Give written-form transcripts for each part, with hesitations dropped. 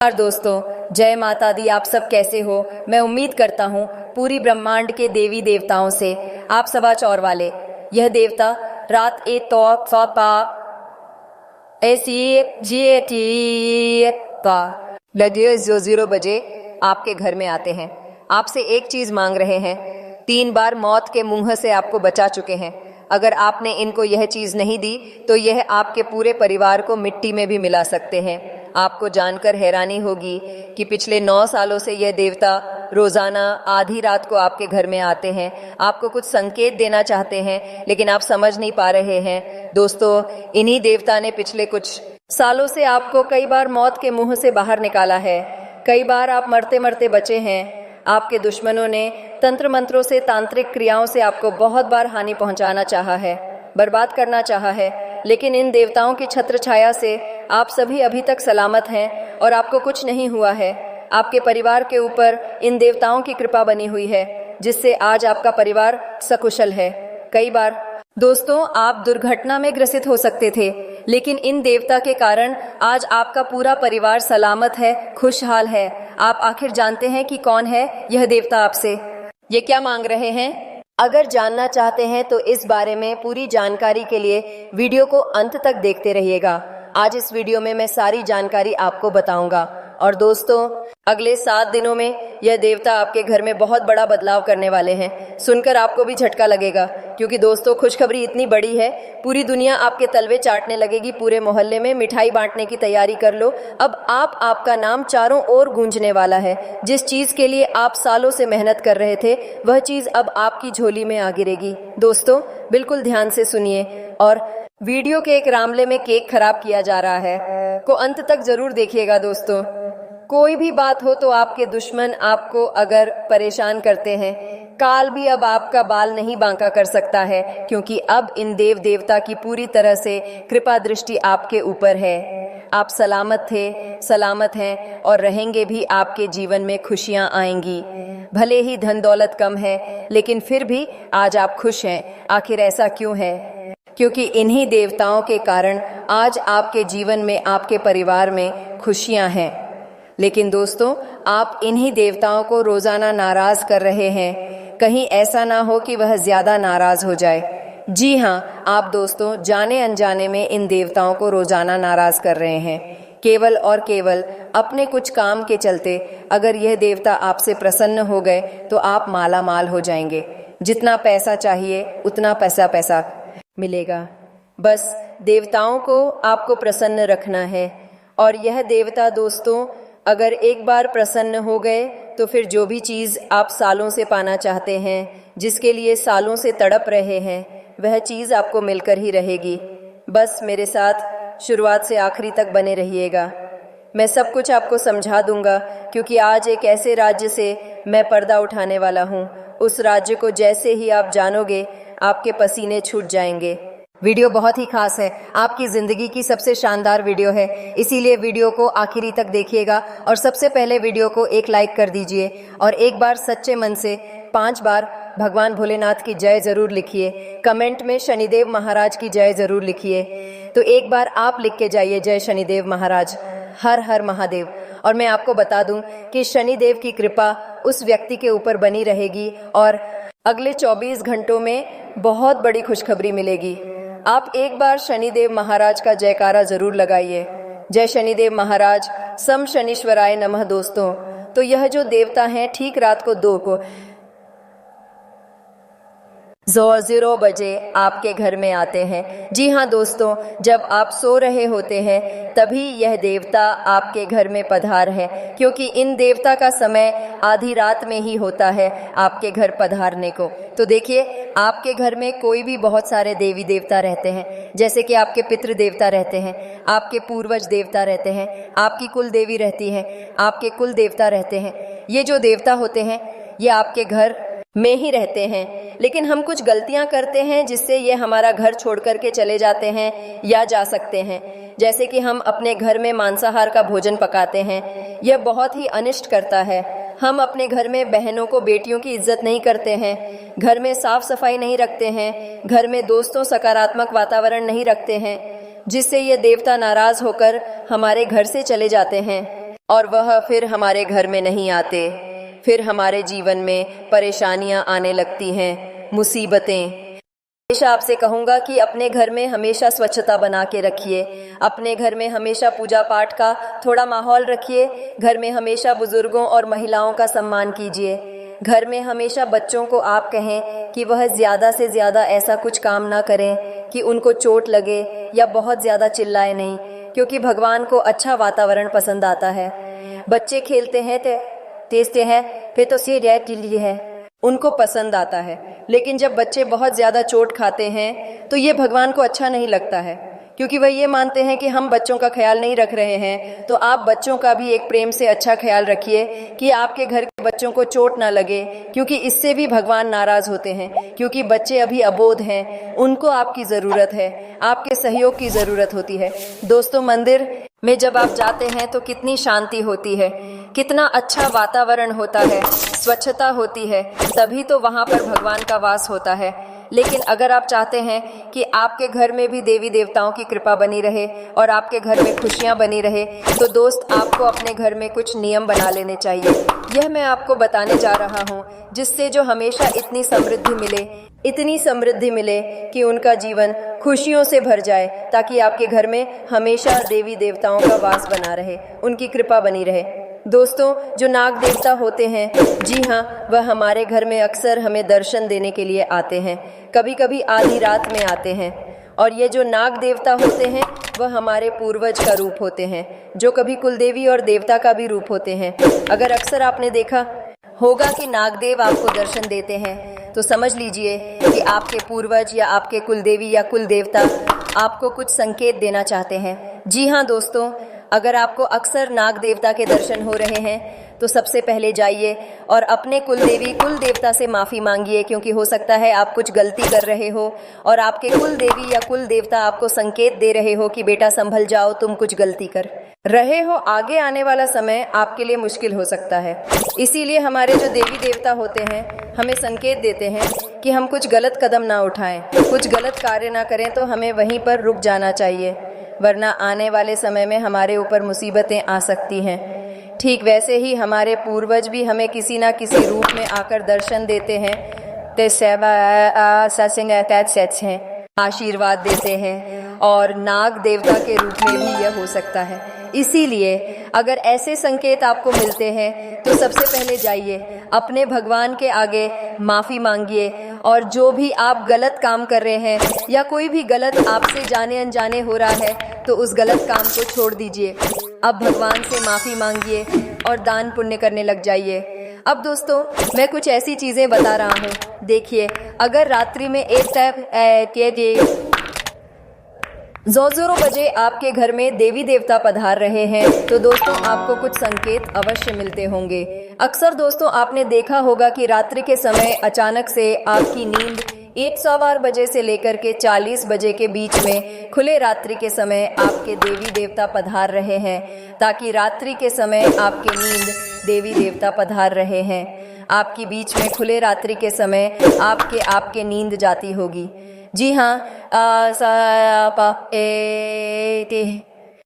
नमस्कार दोस्तों, जय माता दी। आप सब कैसे हो? मैं उम्मीद करता हूँ पूरी ब्रह्मांड के देवी देवताओं से आप सबा चौर वाले। यह देवता रात ए तो लगे 00 बजे आपके घर में आते हैं। आपसे एक चीज मांग रहे हैं। 3 बार मौत के मुंह से आपको बचा चुके हैं। अगर आपने इनको यह चीज नहीं दी तो यह आपके पूरे परिवार को मिट्टी में भी मिला सकते हैं। आपको जानकर हैरानी होगी कि पिछले 9 सालों से यह देवता रोजाना आधी रात को आपके घर में आते हैं। आपको कुछ संकेत देना चाहते हैं, लेकिन आप समझ नहीं पा रहे हैं। दोस्तों, इन्हीं देवता ने पिछले कुछ सालों से आपको कई बार मौत के मुंह से बाहर निकाला है। कई बार आप मरते मरते बचे हैं। आपके दुश्मनों ने तंत्र मंत्रों से, तांत्रिक क्रियाओं से आपको बहुत बार हानि पहुंचाना चाहा है, बर्बाद करना चाहा है, लेकिन इन देवताओं की छत्र छाया से आप सभी अभी तक सलामत हैं और आपको कुछ नहीं हुआ है। आपके परिवार के ऊपर इन देवताओं की कृपा बनी हुई है, जिससे आज आपका परिवार सकुशल है। कई बार दोस्तों, आप दुर्घटना में ग्रसित हो सकते थे, लेकिन इन देवता के कारण आज आपका पूरा परिवार सलामत है, खुशहाल है। आप आखिर जानते हैं कि कौन है यह देवता आपसे? ये क्या मांग रहे हैं? अगर जानना चाहते हैं तो इस बारे में पूरी जानकारी के लिए वीडियो को अंत तक देखते रहिएगा। आज इस वीडियो में मैं सारी जानकारी आपको बताऊंगा। और दोस्तों, अगले 7 दिनों में यह देवता आपके घर में बहुत बड़ा बदलाव करने वाले हैं। सुनकर आपको भी झटका लगेगा, क्योंकि दोस्तों खुशखबरी इतनी बड़ी है, पूरी दुनिया आपके तलवे चाटने लगेगी। पूरे मोहल्ले में मिठाई बांटने की तैयारी कर लो। अब आपका नाम चारों ओर गूंजने वाला है। जिस चीज के लिए आप सालों से मेहनत कर रहे थे, वह चीज अब आपकी झोली में आ गिरेगी। दोस्तों, बिल्कुल ध्यान से सुनिए और वीडियो के एक रामले में केक खराब किया जा रहा है को अंत तक जरूर देखिएगा। दोस्तों, कोई भी बात हो तो आपके दुश्मन आपको अगर परेशान करते हैं, काल भी अब आपका बाल नहीं बांका कर सकता है, क्योंकि अब इन देव देवता की पूरी तरह से कृपा दृष्टि आपके ऊपर है। आप सलामत थे, सलामत हैं और रहेंगे भी। आपके जीवन में खुशियां आएंगी। भले ही धन दौलत कम है, लेकिन फिर भी आज आप खुश हैं। आखिर ऐसा क्यों है? क्योंकि इन्हीं देवताओं के कारण आज आपके जीवन में, आपके परिवार में खुशियां हैं। लेकिन दोस्तों, आप इन्हीं देवताओं को रोजाना नाराज कर रहे हैं। कहीं ऐसा ना हो कि वह ज्यादा नाराज हो जाए। जी हाँ, आप दोस्तों जाने अनजाने में इन देवताओं को रोजाना नाराज कर रहे हैं, केवल और केवल अपने कुछ काम के चलते। अगर यह देवता आपसे प्रसन्न हो गए तो आप माला माल हो जाएंगे। जितना पैसा चाहिए उतना पैसा मिलेगा। बस देवताओं को आपको प्रसन्न रखना है। और यह देवता दोस्तों अगर एक बार प्रसन्न हो गए तो फिर जो भी चीज़ आप सालों से पाना चाहते हैं, जिसके लिए सालों से तड़प रहे हैं, वह चीज़ आपको मिलकर ही रहेगी। बस मेरे साथ शुरुआत से आखिरी तक बने रहिएगा। मैं सब कुछ आपको समझा दूंगा, क्योंकि आज एक ऐसे राज्य से मैं पर्दा उठाने वाला हूँ। उस राज्य को जैसे ही आप जानोगे, आपके पसीने छूट जाएंगे। वीडियो बहुत ही खास है, आपकी जिंदगी की सबसे शानदार वीडियो है, इसीलिए वीडियो को आखिरी तक देखिएगा। और सबसे पहले वीडियो को एक लाइक कर दीजिए और एक बार सच्चे मन से 5 बार भगवान भोलेनाथ की जय जरूर लिखिए। कमेंट में शनिदेव महाराज की जय जरूर लिखिए। तो एक बार आप लिख के जाइए, जय शनिदेव महाराज, हर हर महादेव। और मैं आपको बता दूं कि शनिदेव की कृपा उस व्यक्ति के ऊपर बनी रहेगी और अगले 24 घंटों में बहुत बड़ी खुशखबरी मिलेगी। आप एक बार शनिदेव महाराज का जयकारा जरूर लगाइए। जय शनिदेव महाराज, सम शनीश्वराय नमः। दोस्तों, तो यह जो देवता हैं ठीक रात को 2 को 00 बजे आपके घर में आते हैं। जी हाँ दोस्तों, जब आप सो रहे होते हैं तभी यह देवता आपके घर में पधार है, क्योंकि इन देवता का समय आधी रात में ही होता है आपके घर पधारने को। तो देखिए, आपके घर में कोई भी बहुत सारे देवी देवता रहते हैं, जैसे कि आपके पितृ देवता रहते हैं, आपके पूर्वज देवता रहते हैं, आपकी कुल देवी रहती है, आपके कुल देवता रहते हैं। ये जो देवता होते हैं ये आपके घर में ही रहते हैं, लेकिन हम कुछ गलतियां करते हैं जिससे ये हमारा घर छोड़ करके चले जाते हैं या जा सकते हैं। जैसे कि हम अपने घर में मांसाहार का भोजन पकाते हैं, यह बहुत ही अनिष्ट करता है। हम अपने घर में बहनों को, बेटियों की इज्जत नहीं करते हैं, घर में साफ सफाई नहीं रखते हैं, घर में दोस्तों सकारात्मक वातावरण नहीं रखते हैं, जिससे ये देवता नाराज होकर हमारे घर से चले जाते हैं। और वह फिर हमारे घर में नहीं आते। फिर हमारे जीवन में परेशानियां आने लगती हैं, मुसीबतें। हमेशा आपसे कहूँगा कि अपने घर में हमेशा स्वच्छता बना के रखिए। अपने घर में हमेशा पूजा पाठ का थोड़ा माहौल रखिए। घर में हमेशा बुजुर्गों और महिलाओं का सम्मान कीजिए। घर में हमेशा बच्चों को आप कहें कि वह ज़्यादा से ज़्यादा ऐसा कुछ काम ना करें कि उनको चोट लगे या बहुत ज़्यादा चिल्लाए नहीं, क्योंकि भगवान को अच्छा वातावरण पसंद आता है। बच्चे खेलते हैं तेजते हैं फिर तो सीरियसली है, उनको पसंद आता है। लेकिन जब बच्चे बहुत ज़्यादा चोट खाते हैं तो ये भगवान को अच्छा नहीं लगता है, क्योंकि वह ये मानते हैं कि हम बच्चों का ख्याल नहीं रख रहे हैं। तो आप बच्चों का भी एक प्रेम से अच्छा ख्याल रखिए कि आपके घर के बच्चों को चोट ना लगे, क्योंकि इससे भी भगवान नाराज़ होते हैं। क्योंकि बच्चे अभी अबोध हैं, उनको आपकी ज़रूरत है, आपके सहयोग की ज़रूरत होती है। दोस्तों, मंदिर में जब आप जाते हैं तो कितनी शांति होती है, कितना अच्छा वातावरण होता है, स्वच्छता होती है, तभी तो वहाँ पर भगवान का वास होता है। लेकिन अगर आप चाहते हैं कि आपके घर में भी देवी देवताओं की कृपा बनी रहे और आपके घर में खुशियाँ बनी रहे, तो दोस्त आपको अपने घर में कुछ नियम बना लेने चाहिए। यह मैं आपको बताने जा रहा हूँ, जिससे जो हमेशा इतनी समृद्धि मिले कि उनका जीवन खुशियों से भर जाए, ताकि आपके घर में हमेशा देवी देवताओं का वास बना रहे, उनकी कृपा बनी रहे। दोस्तों, जो नाग देवता होते हैं, जी हाँ, वह हमारे घर में अक्सर हमें दर्शन देने के लिए आते हैं। कभी कभी आधी रात में आते हैं। और ये जो नाग देवता होते हैं वह हमारे पूर्वज का रूप होते हैं, जो कभी कुलदेवी और देवता का भी रूप होते हैं। अगर अक्सर आपने देखा होगा कि नागदेव आपको दर्शन देते हैं, तो समझ लीजिए कि आपके पूर्वज या आपके कुलदेवी या कुल देवता आपको कुछ संकेत देना चाहते हैं। जी हाँ दोस्तों, अगर आपको अक्सर नाग देवता के दर्शन हो रहे हैं तो सबसे पहले जाइए और अपने कुलदेवी कुल देवता से माफ़ी मांगिए, क्योंकि हो सकता है आप कुछ गलती कर रहे हो और आपके कुलदेवी या कुल देवता आपको संकेत दे रहे हो कि बेटा संभल जाओ, तुम कुछ गलती कर रहे हो, आगे आने वाला समय आपके लिए मुश्किल हो सकता है। इसीलिए हमारे जो देवी देवता होते हैं हमें संकेत देते हैं कि हम कुछ गलत कदम ना उठाएं, कुछ गलत कार्य ना करें, तो हमें वहीं पर रुक जाना चाहिए, वरना आने वाले समय में हमारे ऊपर मुसीबतें आ सकती हैं। ठीक वैसे ही हमारे पूर्वज भी हमें किसी ना किसी रूप में आकर दर्शन देते हैं, आशीर्वाद देते हैं, और नाग देवता के रूप में भी यह हो सकता है। इसीलिए अगर ऐसे संकेत आपको मिलते हैं तो सबसे पहले जाइए, अपने भगवान के आगे माफ़ी मांगिए, और जो भी आप गलत काम कर रहे हैं या कोई भी गलत आपसे जाने अनजाने हो रहा है तो उस गलत काम को छोड़ दीजिए। अब भगवान से माफ़ी मांगिए और दान पुण्य करने लग जाइए। अब दोस्तों, मैं कुछ ऐसी चीज़ें बता रहा हूँ। देखिए, अगर रात्रि में एक टाइप 00 बजे आपके घर में देवी देवता पधार रहे हैं तो दोस्तों आपको कुछ संकेत अवश्य मिलते होंगे। अक्सर दोस्तों आपने देखा होगा कि रात्रि के समय अचानक से आपकी नींद 1 बजे से लेकर के 40 बजे के बीच में खुले रात्रि के समय आपके देवी देवता पधार रहे हैं, ताकि रात्रि के समय आपके नींद देवी देवता पधार रहे हैं, आपकी बीच में खुले रात्रि के समय आपके नींद जाती होगी। जी हाँ,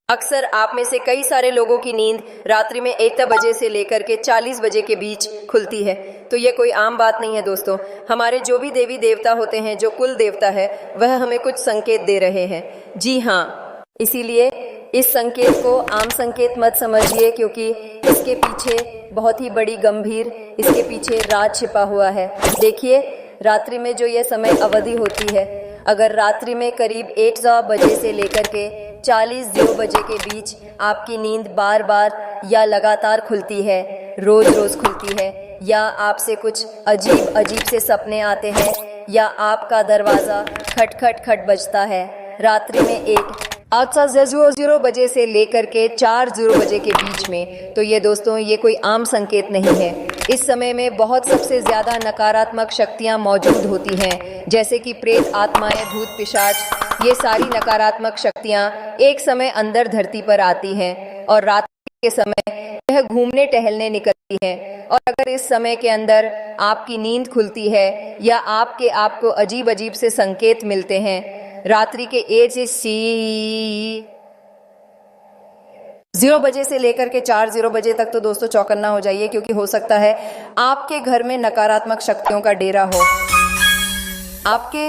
अक्सर आप में से कई सारे लोगों की नींद रात्रि में 1 बजे से लेकर के 40 बजे के बीच खुलती है। तो ये कोई आम बात नहीं है दोस्तों। हमारे जो भी देवी देवता होते हैं, जो कुल देवता है, वह हमें कुछ संकेत दे रहे हैं। जी हाँ, इसीलिए इस संकेत को आम संकेत मत समझिए, क्योंकि इसके पीछे बहुत ही बड़ी गंभीर इसके पीछे राज छिपा हुआ है। देखिए, रात्रि में जो यह समय अवधि होती है, अगर रात्रि में करीब 1 बजे से लेकर के 40 बजे के बीच आपकी नींद बार बार या लगातार खुलती है, रोज रोज खुलती है, या आपसे कुछ अजीब से सपने आते हैं, या आपका दरवाज़ा खट खट खट बजता है रात्रि में 0 बजे से लेकर के 4 बजे के बीच में, तो ये दोस्तों ये कोई आम संकेत नहीं है। इस समय में बहुत सबसे ज़्यादा नकारात्मक शक्तियाँ मौजूद होती हैं, जैसे कि प्रेत आत्माएं, भूत पिशाच। ये सारी नकारात्मक शक्तियाँ एक समय अंदर धरती पर आती हैं और रात के समय यह घूमने टहलने निकलती हैं। और अगर इस समय के अंदर आपकी नींद खुलती है या आपको अजीब से संकेत मिलते हैं रात्रि के 0 बजे से लेकर के 4 बजे तक तो दोस्तों चौकन्ना हो जाइए, क्योंकि हो सकता है आपके घर में नकारात्मक शक्तियों का डेरा हो। आपके